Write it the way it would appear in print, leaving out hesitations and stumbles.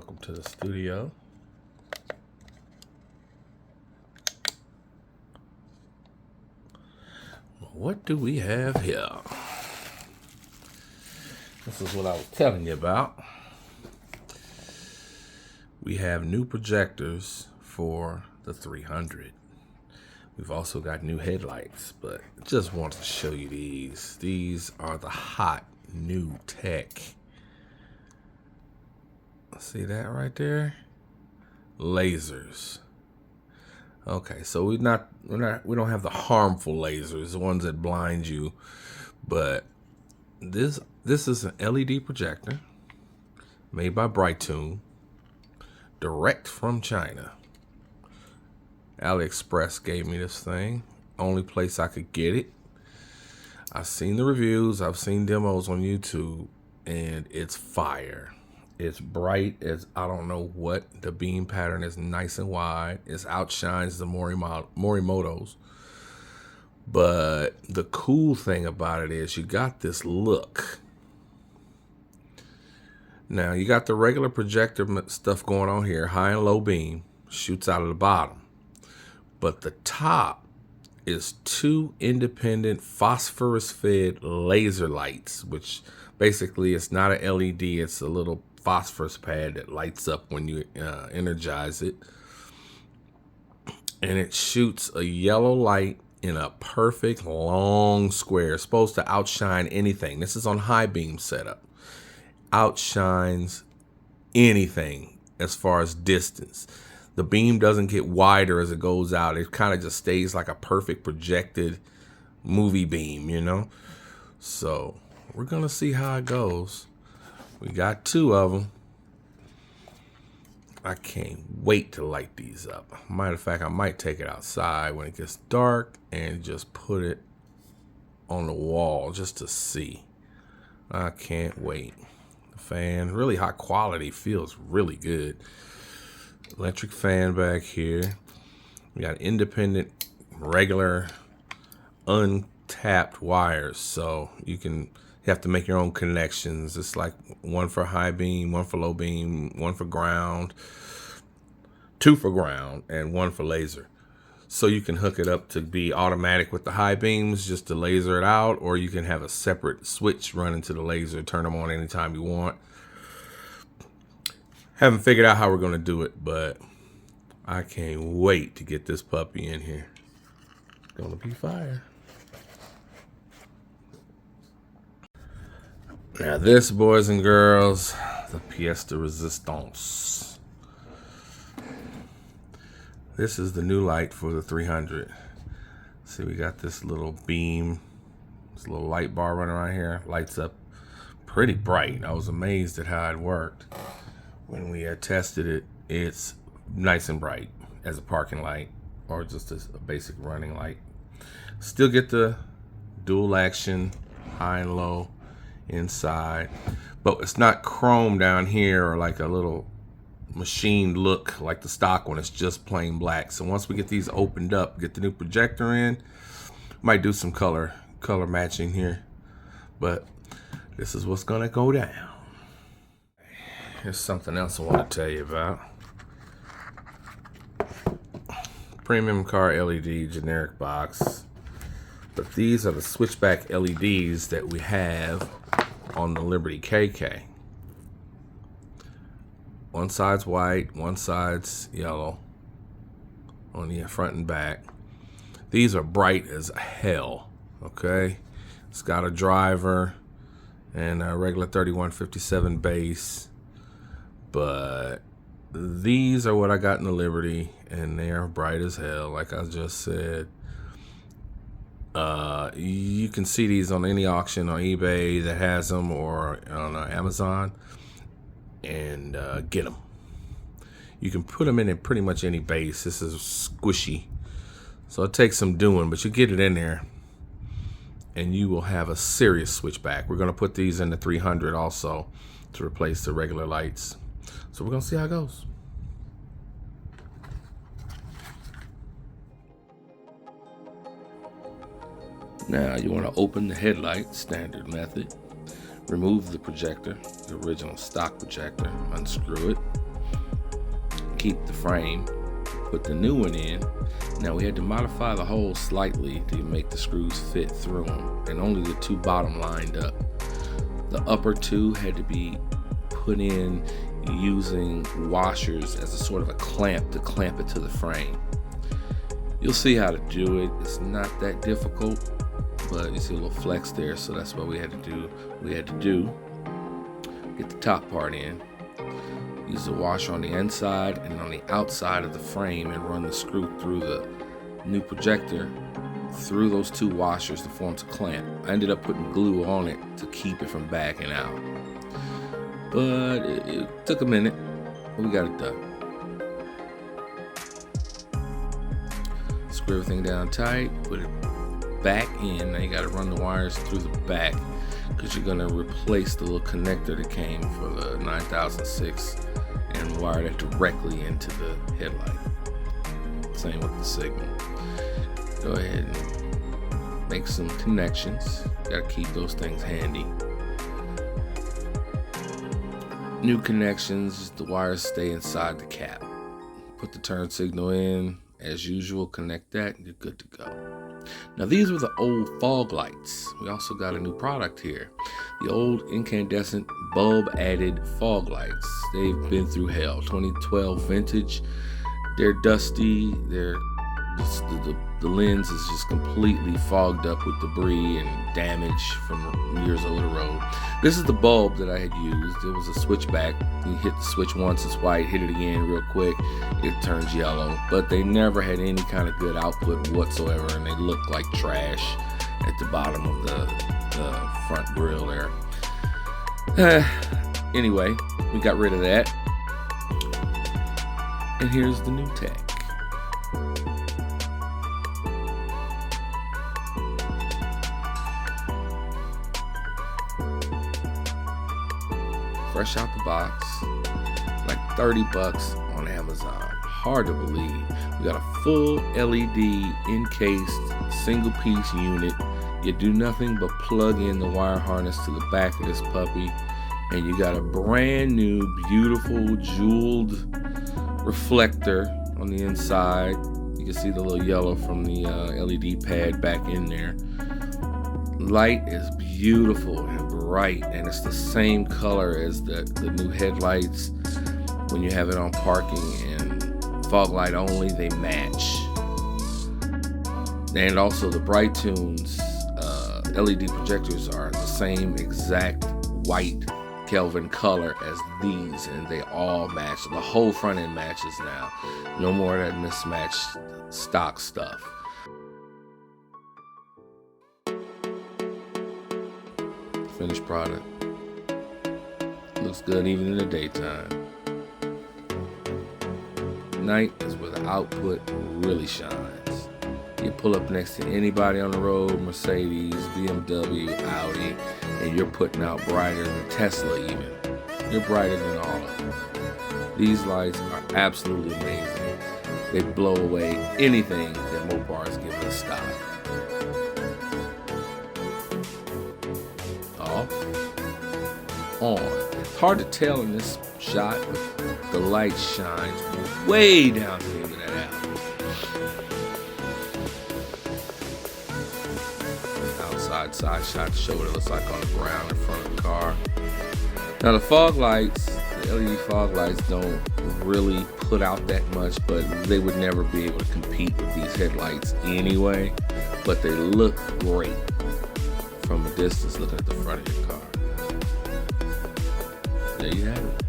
Welcome to the studio. What do we have here? This is what I was telling you about. We have new projectors for the 300. We've also got new headlights, but just wanted to show you these. These are the hot new tech. See that right there? Lasers. Okay, so we don't have the harmful lasers, the ones that blind you, but this is an LED projector made by Britune, direct from China. AliExpress gave me this thing. Only place I could get it. I've seen the reviews, I've seen demos on YouTube, and it's fire. It's bright as I don't know what. The beam pattern is nice and wide. It outshines the Morimoto's. But the cool thing about it is you got this look. Now you got the regular projector stuff going on here. High and low beam. Shoots out of the bottom. But the top is two independent phosphorus-fed laser lights, which basically it's not a LED. It's a little phosphorus pad that lights up when you energize it, and it shoots a yellow light in a perfect long square. It's supposed to outshine anything. This is on high beam setup. Outshines anything as far as distance. The beam doesn't get wider as it goes out. It kind of just stays like a perfect projected movie beam, you know? So we're gonna see how it goes. We got two of them. I can't wait to light these up. Matter of fact, I might take it outside when it gets dark and just put it on the wall just to see. I can't wait. The fan, really high quality, feels really good. Electric fan back here. We got independent, regular, untapped wires, so you have to make your own connections. It's like one for high beam, one for low beam, one for ground, two for ground, and one for laser. So you can hook it up to be automatic with the high beams just to laser it out, or you can have a separate switch run into the laser, turn them on anytime you want. Haven't figured out how we're gonna do it, but I can't wait to get this puppy in here. It's gonna be fire. Now this, boys and girls, the pièce de résistance. This is the new light for the 300. See, we got this little beam, this little light bar running around here. Lights up pretty bright. I was amazed at how it worked. When we had tested it, it's nice and bright as a parking light or just a basic running light. Still get the dual action, high and low inside, but it's not chrome down here or like a little machined look like the stock one. It's just plain black. So once we get these opened up, get the new projector in, might do some color matching here, but this is what's gonna go down. Here's something else I want to tell you about. Premium car LED generic box. But these are the switchback LEDs that we have on the Liberty KK. One side's white, one side's yellow on the front and back. These are bright as hell, okay? It's got a driver and a regular 3157 base, but these are what I got in the Liberty, and they are bright as hell, like I just said. You can see these on any auction on eBay that has them, or on Amazon, and get them. You can put them in pretty much any base. This is squishy, so it takes some doing, but you get it in there and you will have a serious switchback. We're going to put these in the 300 also to replace the regular lights. So we're going to see how it goes. Now you want to open the headlight, standard method. Remove the projector, the original stock projector, unscrew it. keep the frame, put the new one in. Now we had to modify the holes slightly to make the screws fit through them, and only the two bottom lined up. The upper two had to be put in using washers as a sort of a clamp to clamp it to the frame. You'll see how to do it. It's not that difficult, but you see a little flex there, so that's what we had to do. Get the top part in, use the washer on the inside and on the outside of the frame, and run the screw through the new projector through those two washers to form a clamp. I ended up putting glue on it to keep it from backing out, but it took a minute, but we got it done. Screw everything down tight, put it back in. Now you got to run the wires through the back, because you're going to replace the little connector that came for the 9006 and wire that directly into the headlight. Same with the signal. Go ahead and make some connections. Got to keep those things handy. New connections, the wires stay inside the cap. Put the turn signal in as usual, connect that, and you're good to go. Now these were the old fog lights. We also got a new product here. The old incandescent bulb added fog lights. They've been through hell. 2012 vintage. They're dusty. The lens is just completely fogged up with debris and damage from years over the road. This is the bulb that I had used. It was a switchback. You hit the switch once, it's white. Hit it again real quick, it turns yellow. But they never had any kind of good output whatsoever, and they looked like trash at the bottom of the front grill there. Anyway, we got rid of that, and here's the new tech. Fresh out the box, like 30 bucks on Amazon. Hard to believe. We got a full LED encased single piece unit. You do nothing but plug in the wire harness to the back of this puppy, and you got a brand new, beautiful, jeweled reflector on the inside. You can see the little yellow from the LED pad back in there. Light is beautiful and bright, and it's the same color as the new headlights. When you have it on parking and fog light only, they match. And also the Britune's LED projectors are the same exact white Kelvin color as these, and they all match. The whole front end matches now. No more of that mismatched stock stuff. Finished product. Looks good even in the daytime. Night is where the output really shines. You pull up next to anybody on the road, Mercedes, BMW, Audi, and you're putting out brighter than Tesla even. You're brighter than all of them. These lights are absolutely amazing. They blow away anything that Mopar has given us stock. Off, on. It's hard to tell in this shot, but the light shines way down to the end of that alley. Outside side shot to show what it looks like on the ground in front of the car. Now the fog lights, the LED fog lights don't really put out that much, but they would never be able to compete with these headlights anyway. But they look great from a distance looking at the front of your car. There you have it.